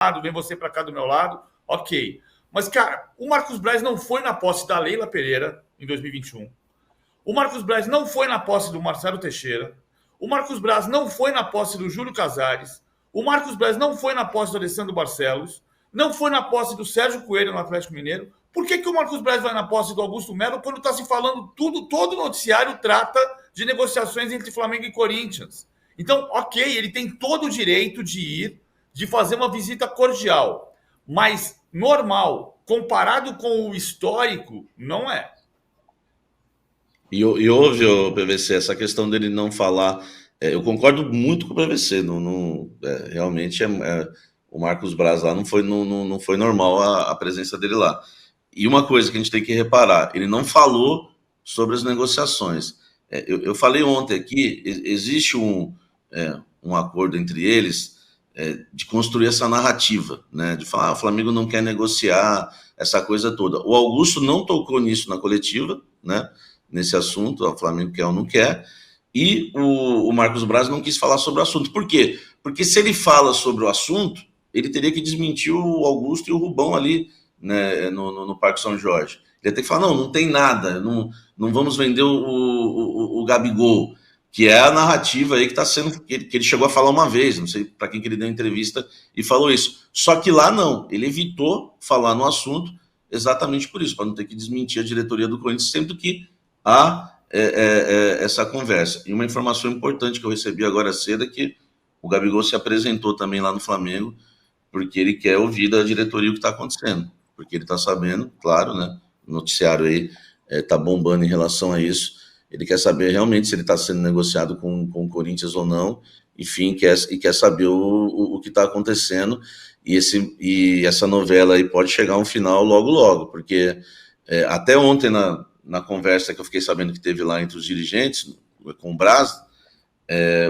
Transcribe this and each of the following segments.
lado, vem você para cá do meu lado, ok. Mas, cara, o Marcos Braz não foi na posse da Leila Pereira em 2021. O Marcos Braz não foi na posse do Marcelo Teixeira. O Marcos Braz não foi na posse do Júlio Casares. O Marcos Braz não foi na posse do Alessandro Barcelos. Não foi na posse do Sérgio Coelho no Atlético Mineiro. Por que o Marcos Braz vai na posse do Augusto Melo quando está se falando tudo, todo o noticiário trata de negociações entre Flamengo e Corinthians? Então, ok, ele tem todo o direito de ir, de fazer uma visita cordial, mas normal, comparado com o histórico, não é. E houve, o PVC, essa questão dele não falar. Eu concordo muito com o PVC. Realmente o Marcos Braz lá não foi normal a presença dele lá. E uma coisa que a gente tem que reparar: ele não falou sobre as negociações. Eu falei ontem aqui, existe um acordo entre eles de construir essa narrativa, né? De falar, o Flamengo não quer negociar, essa coisa toda. O Augusto não tocou nisso na coletiva, né? Nesse assunto, o Flamengo quer ou não quer, e o Marcos Braz não quis falar sobre o assunto. Por quê? Porque se ele fala sobre o assunto, ele teria que desmentir o Augusto e o Rubão ali, né, no Parque São Jorge. Ele ia ter que falar, não tem nada, não vamos vender o Gabigol, que é a narrativa aí que está sendo, que ele chegou a falar uma vez, não sei para quem que ele deu entrevista e falou isso. Só que lá não, ele evitou falar no assunto exatamente por isso, para não ter que desmentir a diretoria do Corinthians, sempre que há essa conversa. E uma informação importante que eu recebi agora cedo é que o Gabigol se apresentou também lá no Flamengo, porque ele quer ouvir da diretoria o que está acontecendo, porque ele está sabendo, claro, né, o noticiário aí está bombando em relação a isso, ele quer saber realmente se ele está sendo negociado com o Corinthians ou não, enfim, quer saber o que está acontecendo, e essa novela aí pode chegar a um final logo, porque até ontem na conversa que eu fiquei sabendo que teve lá entre os dirigentes, com o Braz,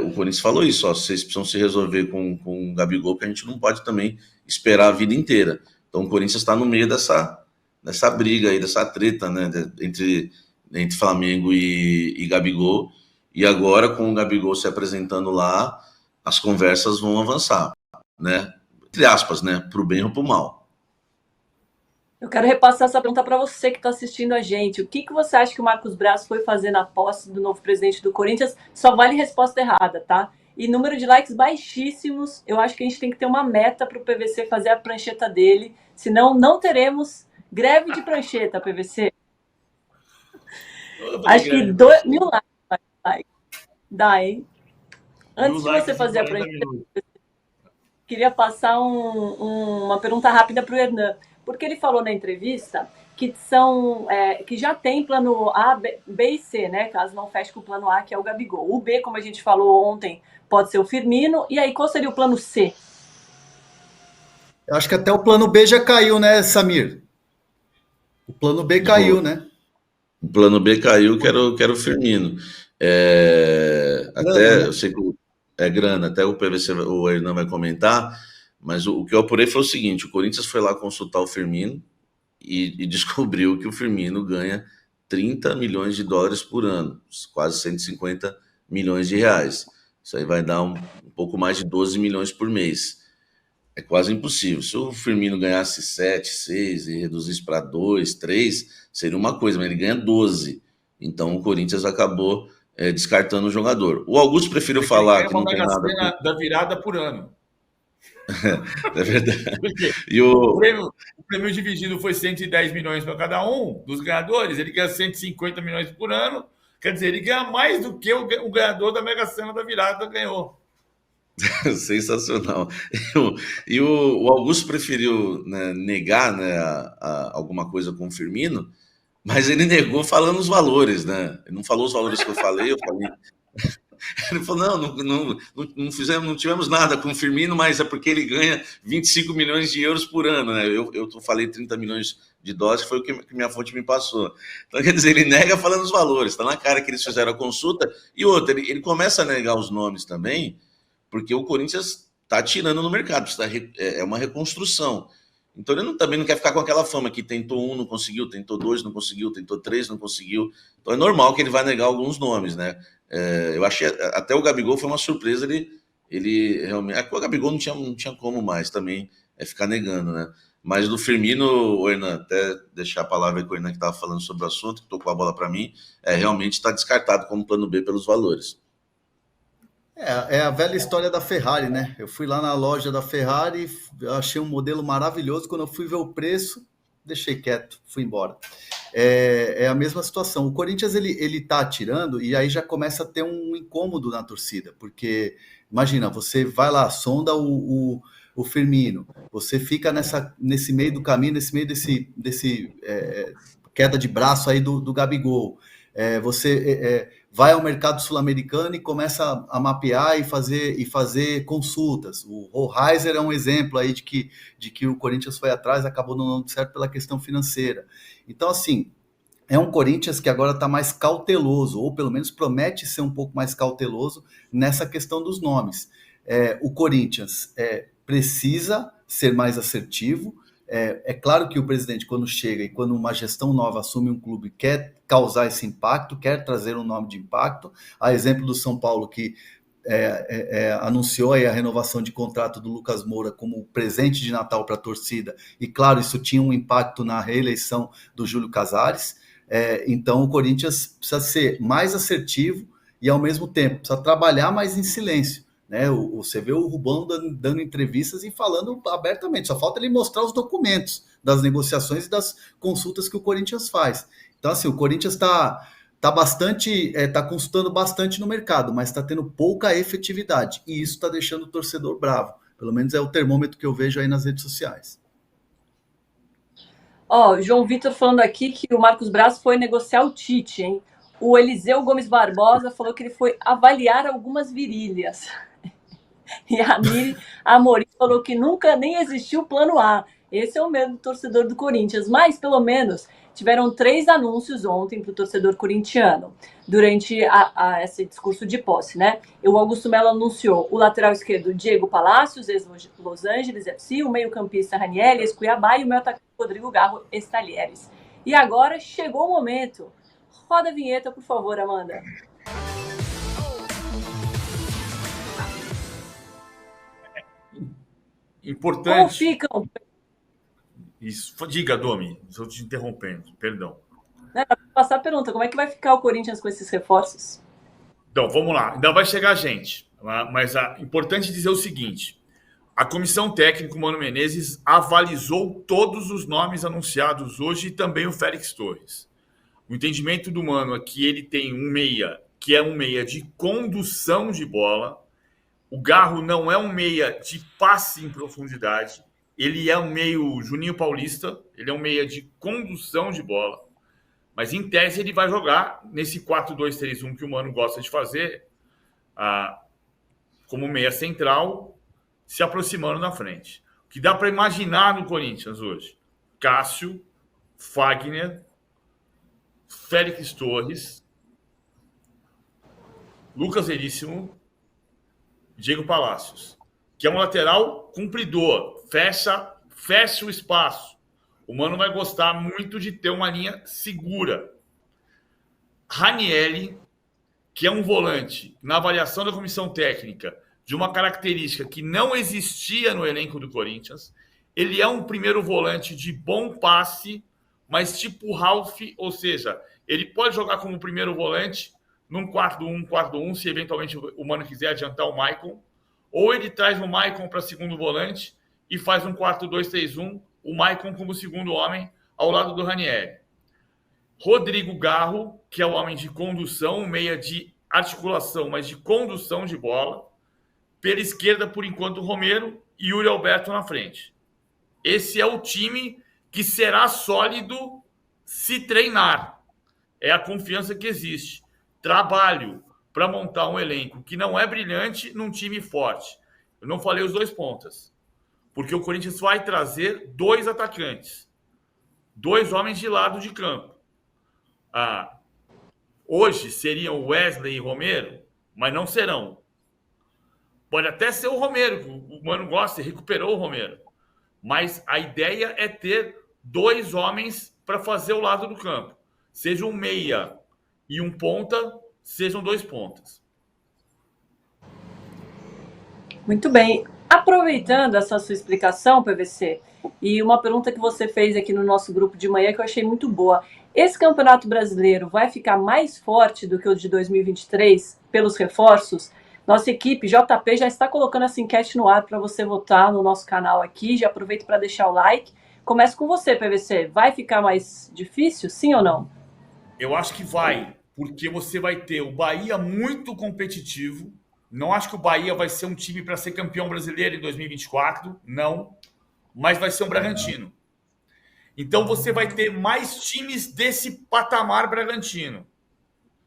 o Corinthians falou isso, vocês precisam se resolver com o Gabigol, que a gente não pode também esperar a vida inteira. Então o Corinthians está no meio dessa briga aí, dessa treta, né, entre Flamengo e Gabigol, e agora com o Gabigol se apresentando lá, as conversas vão avançar, né, entre aspas, né, pro bem ou pro mal. Eu quero repassar essa pergunta para você que está assistindo a gente. O que você acha que o Marcos Braz foi fazer na posse do novo presidente do Corinthians? Só vale resposta errada, tá? E número de likes baixíssimos. Eu acho que a gente tem que ter uma meta para o PVC fazer a prancheta dele. Senão, não teremos greve de prancheta, PVC. Acho que 2.000 likes. Dá, hein? Antes de você fazer a prancheta, queria passar uma pergunta rápida para o Hernan. Porque ele falou na entrevista que que já tem plano A, B e C, né? Caso não feche com o plano A, que é o Gabigol. O B, como a gente falou ontem, pode ser o Firmino. E aí, qual seria o plano C? Eu acho que até o plano B já caiu, né, Samir? O plano B caiu, né? O plano B caiu, que era o Firmino. Até, eu sei que é grana, até o PVC, o Hernan vai comentar, mas o que eu apurei foi o seguinte: o Corinthians foi lá consultar o Firmino e descobriu que o Firmino ganha 30 milhões de dólares por ano, quase 150 milhões de reais. Isso aí vai dar um pouco mais de 12 milhões por mês. É quase impossível. Se o Firmino ganhasse 7, 6 e reduzisse para 2, 3, seria uma coisa, mas ele ganha 12. Então o Corinthians acabou descartando o jogador. O Augusto preferiu falar que não tem nada da virada por ano. É verdade. E o prêmio dividido foi 110 milhões para cada um dos ganhadores. Ele ganha 150 milhões por ano. Quer dizer, ele ganha mais do que o ganhador da Mega Sena da virada ganhou. Sensacional. E o Augusto preferiu, né, negar, né, alguma coisa com o Firmino, mas ele negou falando os valores, né? Ele não falou os valores que eu falei. Ele falou, não tivemos nada com o Firmino, mas é porque ele ganha 25 milhões de euros por ano, né? Eu falei 30 milhões de dólares, foi o que minha fonte me passou. Então, quer dizer, ele nega falando os valores, tá na cara que eles fizeram a consulta. E outra, ele começa a negar os nomes também, porque o Corinthians está tirando no mercado, é uma reconstrução. Então ele também não quer ficar com aquela fama que tentou 1, não conseguiu, tentou 2, não conseguiu, tentou 3, não conseguiu. Então é normal que ele vai negar alguns nomes, né? Eu achei, até o Gabigol foi uma surpresa, ele realmente... O Gabigol não tinha como mais também ficar negando, né? Mas do Firmino, Hernan, até deixar a palavra aí com o Hernan que estava falando sobre o assunto, que tocou a bola para mim, realmente está descartado como plano B pelos valores. É a velha história da Ferrari, né? Eu fui lá na loja da Ferrari, achei um modelo maravilhoso. Quando eu fui ver o preço, deixei quieto, fui embora. É a mesma situação. O Corinthians ele tá atirando e aí já começa a ter um incômodo na torcida, porque imagina, você vai lá, sonda o Firmino, você fica nesse meio do caminho, nesse meio desse queda de braço aí do Gabigol. Você vai ao mercado sul-americano e começa a mapear e fazer consultas. O Rollheiser é um exemplo aí de que o Corinthians foi atrás, acabou não dando certo pela questão financeira. Então, assim, é um Corinthians que agora está mais cauteloso, ou pelo menos promete ser um pouco mais cauteloso nessa questão dos nomes. O Corinthians precisa ser mais assertivo. É claro que o presidente, quando chega e quando uma gestão nova assume um clube, quer causar esse impacto, quer trazer um nome de impacto. A exemplo do São Paulo, que anunciou aí a renovação de contrato do Lucas Moura como presente de Natal para a torcida, e claro, isso tinha um impacto na reeleição do Júlio Casares. Então o Corinthians precisa ser mais assertivo e ao mesmo tempo precisa trabalhar mais em silêncio, né? Você vê o Rubão dando entrevistas e falando abertamente, só falta ele mostrar os documentos das negociações e das consultas que o Corinthians faz. Então, assim, o Corinthians está consultando bastante no mercado, mas está tendo pouca efetividade, e isso está deixando o torcedor bravo. Pelo menos é o termômetro que eu vejo aí nas redes sociais. João Vitor falando aqui que o Marcos Braz foi negociar o Tite, hein? O Eliseu Gomes Barbosa falou que ele foi avaliar algumas virilhas. E a Miri Amorim falou que nunca nem existiu o plano A. Esse é o medo do torcedor do Corinthians. Mas, pelo menos, tiveram 3 anúncios ontem para o torcedor corintiano, durante esse discurso de posse, né? O Augusto Melo anunciou o lateral esquerdo Diego Palacios, ex-Los Angeles FC, o meio-campista Raniel, ex-Cuiabá, e o meio atacante Rodrigo Garro, ex-Talheres. E agora chegou o momento. Roda a vinheta, por favor, Amanda. Importante. Como ficam? Isso. Diga, Domi, estou te interrompendo, perdão. Passar a pergunta, como é que vai ficar o Corinthians com esses reforços? Então, vamos lá. Ainda vai chegar gente. Mas é importante dizer o seguinte. A comissão técnica, o Mano Menezes, avalizou todos os nomes anunciados hoje e também o Félix Torres. O entendimento do Mano é que ele tem um meia, que é um meia de condução de bola. O Garro não é um meia de passe em profundidade. Ele é um meio Juninho Paulista. Ele é um meia de condução de bola. Mas, em tese, ele vai jogar nesse 4-2-3-1 que o Mano gosta de fazer, como meia central, se aproximando na frente. O que dá para imaginar no Corinthians hoje? Cássio, Fagner, Félix Torres, Lucas Veríssimo, Diego Palacios, que é um lateral cumpridor, fecha o espaço. O Mano vai gostar muito de ter uma linha segura. Raniel, que é um volante, na avaliação da comissão técnica, de uma característica que não existia no elenco do Corinthians. Ele é um primeiro volante de bom passe, mas tipo Ralf, ou seja, ele pode jogar como primeiro volante num 4-1, se eventualmente o Mano quiser adiantar o Maicon, ou ele traz o Maicon para segundo volante e faz um 4-2-3-1, o Maicon como segundo homem ao lado do Ranieri. Rodrigo Garro, que é o homem de condução, meia de articulação, mas de condução de bola. Pela esquerda, por enquanto, o Romero e Yuri Alberto na frente. Esse é o time que será sólido se treinar. É a confiança que existe. Trabalho para montar um elenco que não é brilhante num time forte. Eu não falei os 2 pontas. Porque o Corinthians vai trazer 2 atacantes. 2 homens de lado de campo. Hoje seriam Wesley e Romero, mas não serão. Pode até ser o Romero, o Mano gosta e recuperou o Romero. Mas a ideia é ter 2 homens para fazer o lado do campo. Seja um meia e um ponta, sejam 2 pontas. Muito bem. Aproveitando essa sua explicação, PVC, e uma pergunta que você fez aqui no nosso grupo de manhã que eu achei muito boa. Esse Campeonato Brasileiro vai ficar mais forte do que o de 2023 pelos reforços? Nossa equipe, JP, já está colocando essa enquete no ar para você votar no nosso canal aqui. Já aproveito para deixar o like. Começo com você, PVC. Vai ficar mais difícil, sim ou não? Eu acho que vai, porque você vai ter o Bahia muito competitivo. Não acho que o Bahia vai ser um time para ser campeão brasileiro em 2024, não. Mas vai ser um Bragantino. Então você vai ter mais times desse patamar Bragantino.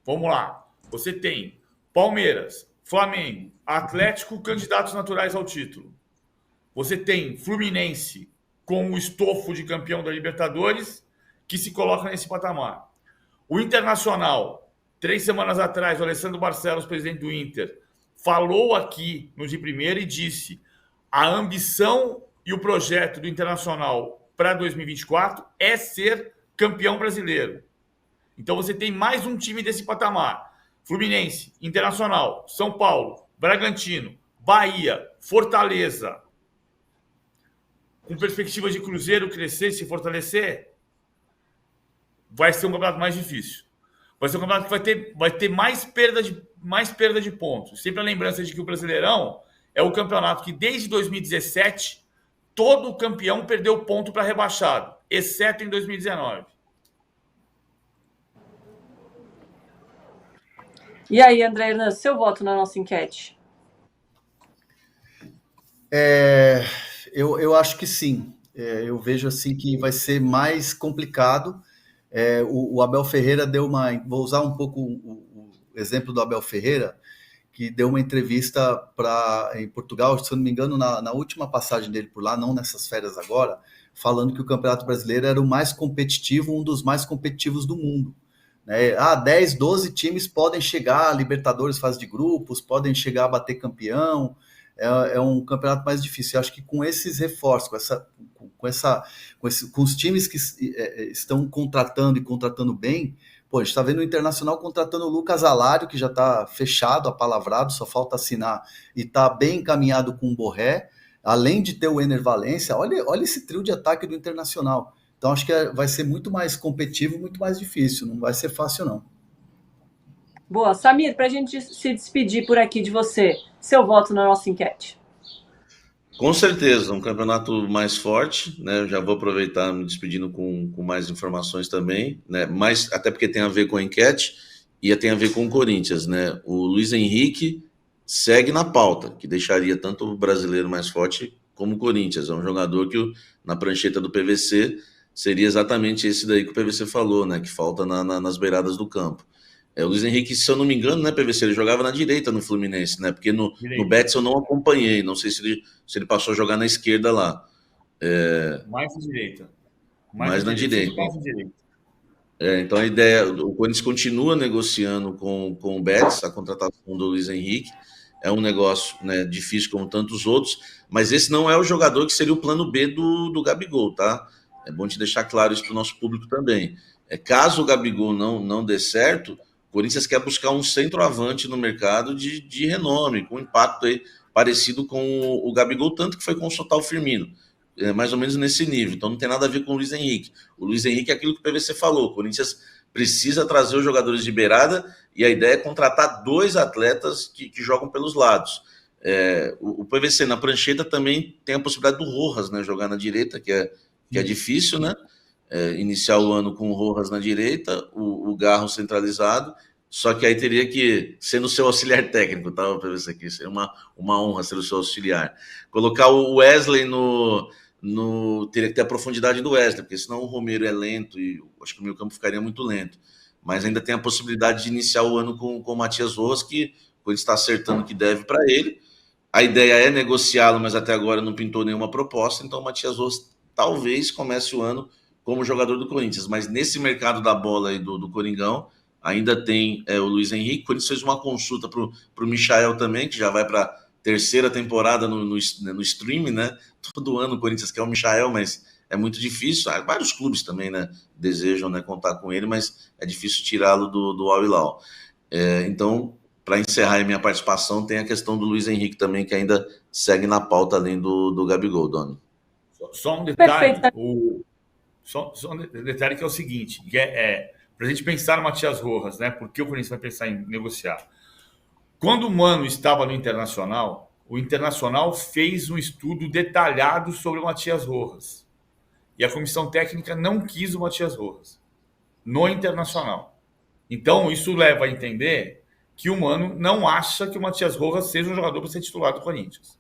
Vamos lá. Você tem Palmeiras, Flamengo, Atlético, candidatos naturais ao título. Você tem Fluminense com o estofo de campeão da Libertadores, que se coloca nesse patamar. O Internacional, 3 semanas atrás, o Alessandro Barcelos, presidente do Inter, falou aqui no de primeira e disse: a ambição e o projeto do Internacional para 2024 é ser campeão brasileiro. Então você tem mais um time desse patamar. Fluminense, Internacional, São Paulo, Bragantino, Bahia, Fortaleza. Com perspectiva de Cruzeiro crescer, se fortalecer, vai ser um campeonato mais difícil. Vai ser um campeonato que vai ter mais perda de pontos. Sempre a lembrança de que o Brasileirão é o campeonato que, desde 2017, todo campeão perdeu ponto para rebaixado, exceto em 2019. E aí, André Hernan, seu voto na nossa enquete? Eu acho que sim. Eu vejo assim que vai ser mais complicado. O Abel Ferreira deu uma... Vou usar um pouco o exemplo do Abel Ferreira, que deu uma entrevista em Portugal, se eu não me engano, na última passagem dele por lá, não nessas férias agora, falando que o Campeonato Brasileiro era o mais competitivo, um dos mais competitivos do mundo. 10, 12 times podem chegar a Libertadores, fase de grupos, podem chegar a bater campeão. É um campeonato mais difícil. Eu acho que com esses reforços, com os times que estão contratando e contratando bem, a gente está vendo o Internacional contratando o Lucas Alário, que já está fechado, apalavrado, só falta assinar, e está bem encaminhado com o Borré, além de ter o Ener Valencia. Olha esse trio de ataque do Internacional. Então acho que vai ser muito mais competitivo, muito mais difícil, não vai ser fácil não. Boa. Samir, para a gente se despedir por aqui de você, seu voto na nossa enquete. Com certeza, um campeonato mais forte, né? Eu já vou aproveitar me despedindo com mais informações também, né? Mas até porque tem a ver com a enquete e tem a ver com o Corinthians, né? O Luiz Henrique segue na pauta, que deixaria tanto o brasileiro mais forte como o Corinthians. É um jogador que na prancheta do PVC seria exatamente esse daí que o PVC falou, né? Que falta nas beiradas do campo. O Luiz Henrique, se eu não me engano, né, PVC, ele jogava na direita no Fluminense, né? Porque no Betis eu não acompanhei, não sei se ele passou a jogar na esquerda lá. Mais na direita. Mais na direita. Então a ideia, o Corinthians continua negociando com o Betis, a contratação do Luiz Henrique. É um negócio, né, difícil como tantos outros, mas esse não é o jogador que seria o plano B do Gabigol, tá? É bom te deixar claro isso para o nosso público também. Caso o Gabigol não dê certo, o Corinthians quer buscar um centroavante no mercado de renome, com impacto aí parecido com o Gabigol, tanto que foi consultar o Firmino, mais ou menos nesse nível. Então não tem nada a ver com o Luiz Henrique. O Luiz Henrique é aquilo que o PVC falou, o Corinthians precisa trazer os jogadores de beirada e a ideia é contratar 2 atletas que jogam pelos lados. O PVC na prancheta também tem a possibilidade do Rojas, né, jogar na direita, que é difícil, né? Iniciar o ano com o Rojas na direita, o Garro centralizado, só que aí teria que ser no seu auxiliar técnico, tá? Para ver isso aqui, seria uma honra ser o seu auxiliar. Colocar o Wesley teria que ter a profundidade do Wesley, porque senão o Romero é lento e acho que o meio campo ficaria muito lento. Mas ainda tem a possibilidade de iniciar o ano com o Matias Rojas, que ele está acertando o que deve para ele. A ideia é negociá-lo, mas até agora não pintou nenhuma proposta, então o Matias Rojas talvez comece o ano como jogador do Corinthians, mas nesse mercado da bola aí do Coringão, ainda tem o Luiz Henrique. O Corinthians fez uma consulta para o Michael também, que já vai para a 3ª temporada no streaming, né? Todo ano o Corinthians quer o Michael, mas é muito difícil. Vários clubes também, né, desejam, né, contar com ele, mas é difícil tirá-lo do Al Hilal. Então, para encerrar a minha participação, tem a questão do Luiz Henrique também, que ainda segue na pauta além do Gabigol, Doni. Só um detalhe, Perfeito. só um detalhe que é o seguinte, para a gente pensar no Matias Rojas, né? Por que o Corinthians vai pensar em negociar? Quando o Mano estava no Internacional, o Internacional fez um estudo detalhado sobre o Matias Rojas. E a comissão técnica não quis o Matias Rojas no Internacional. Então, isso leva a entender que o Mano não acha que o Matias Rojas seja um jogador para ser titular do Corinthians.